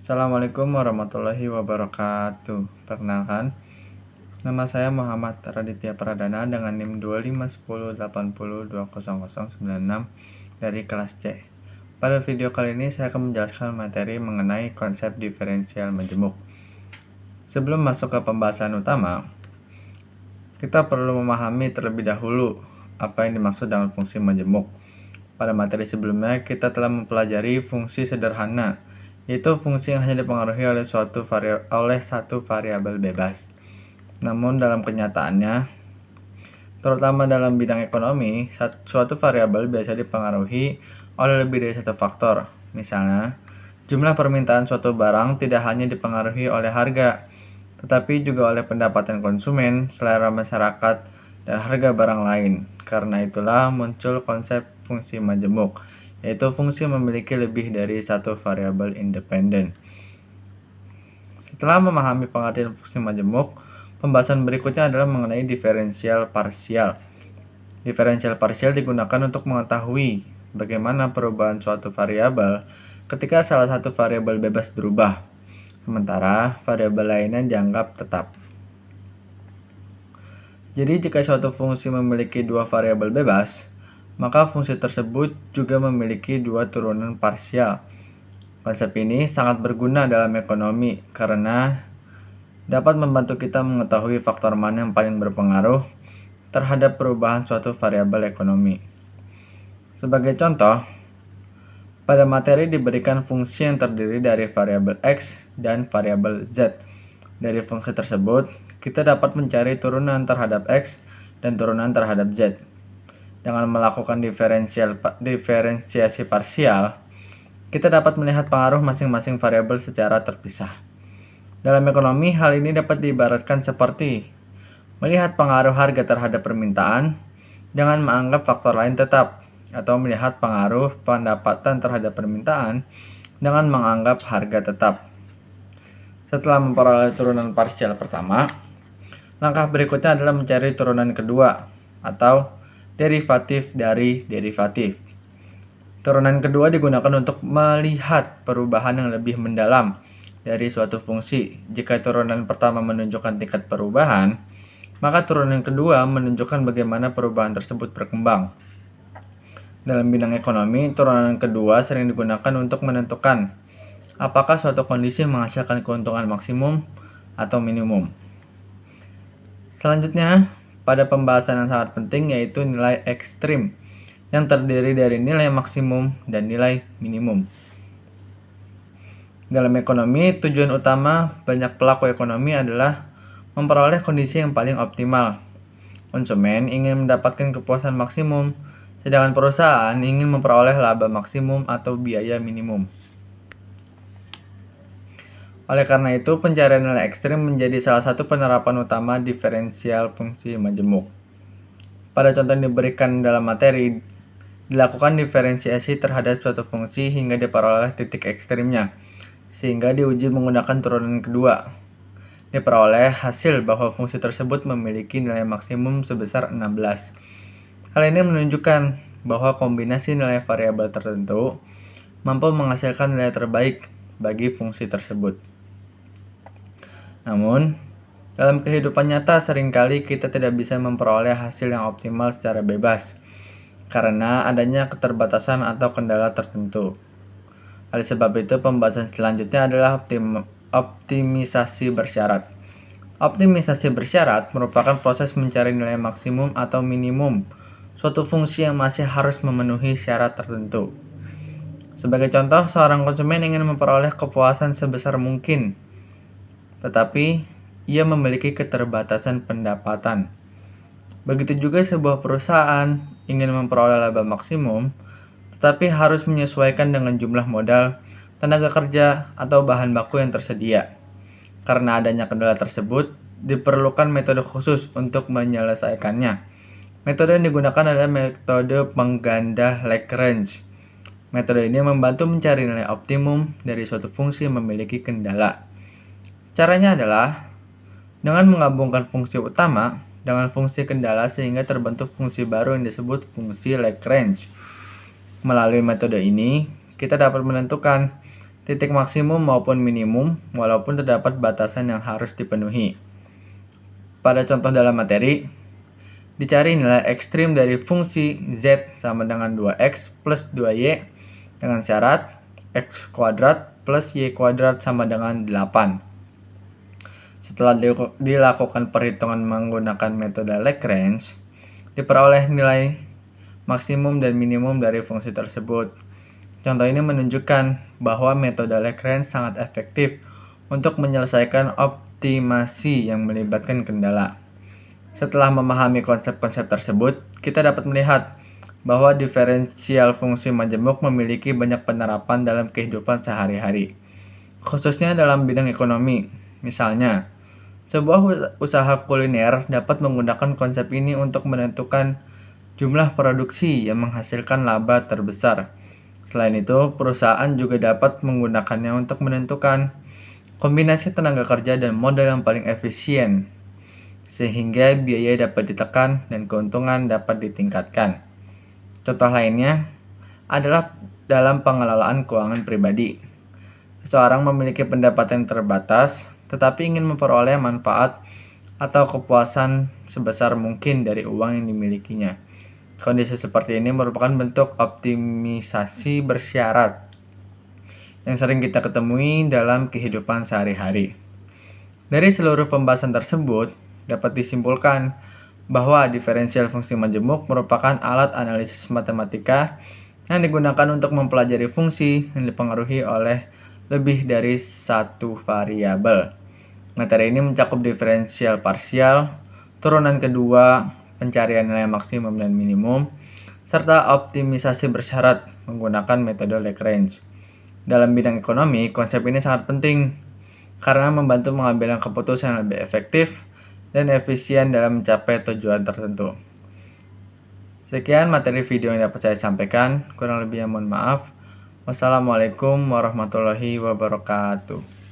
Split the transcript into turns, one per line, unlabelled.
Assalamualaikum warahmatullahi wabarakatuh. Perkenalkan, nama saya Muhammad Raditya Pradana dengan NIM 251080200096 dari kelas C. Pada video kali ini saya akan menjelaskan materi mengenai konsep diferensial majemuk. Sebelum masuk ke pembahasan utama, kita perlu memahami terlebih dahulu apa yang dimaksud dengan fungsi majemuk. Pada materi sebelumnya, kita telah mempelajari fungsi sederhana, yaitu fungsi yang hanya dipengaruhi oleh satu variabel bebas. Namun dalam kenyataannya, terutama dalam bidang ekonomi, suatu variabel biasa dipengaruhi oleh lebih dari satu faktor. Misalnya, jumlah permintaan suatu barang tidak hanya dipengaruhi oleh harga, tetapi juga oleh pendapatan konsumen, selera masyarakat, dan harga barang lain. Karena itulah muncul konsep fungsi majemuk, yaitu fungsi memiliki lebih dari satu variabel independen. Setelah memahami pengertian fungsi majemuk, pembahasan berikutnya adalah mengenai diferensial parsial. Diferensial parsial digunakan untuk mengetahui bagaimana perubahan suatu variabel ketika salah satu variabel bebas berubah, sementara variabel lainnya dianggap tetap. Jadi jika suatu fungsi memiliki dua variabel bebas, maka fungsi tersebut juga memiliki dua turunan parsial. Konsep ini sangat berguna dalam ekonomi karena dapat membantu kita mengetahui faktor mana yang paling berpengaruh terhadap perubahan suatu variabel ekonomi. Sebagai contoh, pada materi diberikan fungsi yang terdiri dari variabel X dan variabel Z. Dari fungsi tersebut, kita dapat mencari turunan terhadap X dan turunan terhadap Z. Dengan melakukan diferensiasi parsial, kita dapat melihat pengaruh masing-masing variabel secara terpisah. Dalam ekonomi, hal ini dapat diibaratkan seperti melihat pengaruh harga terhadap permintaan dengan menganggap faktor lain tetap, atau melihat pengaruh pendapatan terhadap permintaan dengan menganggap harga tetap. Setelah memperoleh turunan parsial pertama, langkah berikutnya adalah mencari turunan kedua, atau derivatif dari derivatif. Turunan kedua digunakan untuk melihat perubahan yang lebih mendalam dari suatu fungsi. Jika turunan pertama menunjukkan tingkat perubahan, maka turunan kedua menunjukkan bagaimana perubahan tersebut berkembang. Dalam bidang ekonomi, turunan kedua sering digunakan untuk menentukan apakah suatu kondisi menghasilkan keuntungan maksimum atau minimum. Selanjutnya, pada pembahasan yang sangat penting yaitu nilai ekstrim, yang terdiri dari nilai maksimum dan nilai minimum. Dalam ekonomi, tujuan utama banyak pelaku ekonomi adalah memperoleh kondisi yang paling optimal. Konsumen ingin mendapatkan kepuasan maksimum, sedangkan perusahaan ingin memperoleh laba maksimum atau biaya minimum. Oleh karena itu, pencarian nilai ekstrim menjadi salah satu penerapan utama diferensial fungsi majemuk. Pada contoh yang diberikan dalam materi, dilakukan diferensiasi terhadap suatu fungsi hingga diperoleh titik ekstrimnya, sehingga diuji menggunakan turunan kedua. Diperoleh hasil bahwa fungsi tersebut memiliki nilai maksimum sebesar 16. Hal ini menunjukkan bahwa kombinasi nilai variabel tertentu mampu menghasilkan nilai terbaik bagi fungsi tersebut. Namun, dalam kehidupan nyata seringkali kita tidak bisa memperoleh hasil yang optimal secara bebas karena adanya keterbatasan atau kendala tertentu. Oleh sebab itu, pembahasan selanjutnya adalah optimisasi bersyarat. Optimisasi bersyarat merupakan proses mencari nilai maksimum atau minimum suatu fungsi yang masih harus memenuhi syarat tertentu. Sebagai contoh, seorang konsumen ingin memperoleh kepuasan sebesar mungkin, tetapi ia memiliki keterbatasan pendapatan. Begitu juga sebuah perusahaan ingin memperoleh laba maksimum, tetapi harus menyesuaikan dengan jumlah modal, tenaga kerja, atau bahan baku yang tersedia. Karena adanya kendala tersebut, diperlukan metode khusus untuk menyelesaikannya. Metode yang digunakan adalah metode pengganda Lagrange. Metode ini membantu mencari nilai optimum dari suatu fungsi yang memiliki kendala. Caranya adalah dengan menggabungkan fungsi utama dengan fungsi kendala sehingga terbentuk fungsi baru yang disebut fungsi Lagrange. Melalui metode ini, kita dapat menentukan titik maksimum maupun minimum, walaupun terdapat batasan yang harus dipenuhi. Pada contoh dalam materi, dicari nilai ekstrim dari fungsi z sama dengan 2x plus 2y dengan syarat x kuadrat plus y kuadrat sama dengan 8. Setelah dilakukan perhitungan menggunakan metode Lagrange, diperoleh nilai maksimum dan minimum dari fungsi tersebut. Contoh ini menunjukkan bahwa metode Lagrange sangat efektif untuk menyelesaikan optimasi yang melibatkan kendala. Setelah memahami konsep-konsep tersebut, kita dapat melihat bahwa diferensial fungsi majemuk memiliki banyak penerapan dalam kehidupan sehari-hari, khususnya dalam bidang ekonomi. Misalnya, sebuah usaha kuliner dapat menggunakan konsep ini untuk menentukan jumlah produksi yang menghasilkan laba terbesar. Selain itu, perusahaan juga dapat menggunakannya untuk menentukan kombinasi tenaga kerja dan modal yang paling efisien, sehingga biaya dapat ditekan dan keuntungan dapat ditingkatkan. Contoh lainnya adalah dalam pengelolaan keuangan pribadi. Seseorang memiliki pendapatan terbatas, tetapi ingin memperoleh manfaat atau kepuasan sebesar mungkin dari uang yang dimilikinya. Kondisi seperti ini merupakan bentuk optimisasi bersyarat yang sering kita ketemui dalam kehidupan sehari-hari. Dari seluruh pembahasan tersebut, dapat disimpulkan bahwa diferensial fungsi majemuk merupakan alat analisis matematika yang digunakan untuk mempelajari fungsi yang dipengaruhi oleh lebih dari satu variabel. Materi ini mencakup diferensial parsial, turunan kedua, pencarian nilai maksimum dan minimum, serta optimisasi bersyarat menggunakan metode Lagrange. Dalam bidang ekonomi, konsep ini sangat penting karena membantu mengambil keputusan yang lebih efektif dan efisien dalam mencapai tujuan tertentu. Sekian materi video yang dapat saya sampaikan, kurang lebihnya mohon maaf. Wassalamualaikum warahmatullahi wabarakatuh.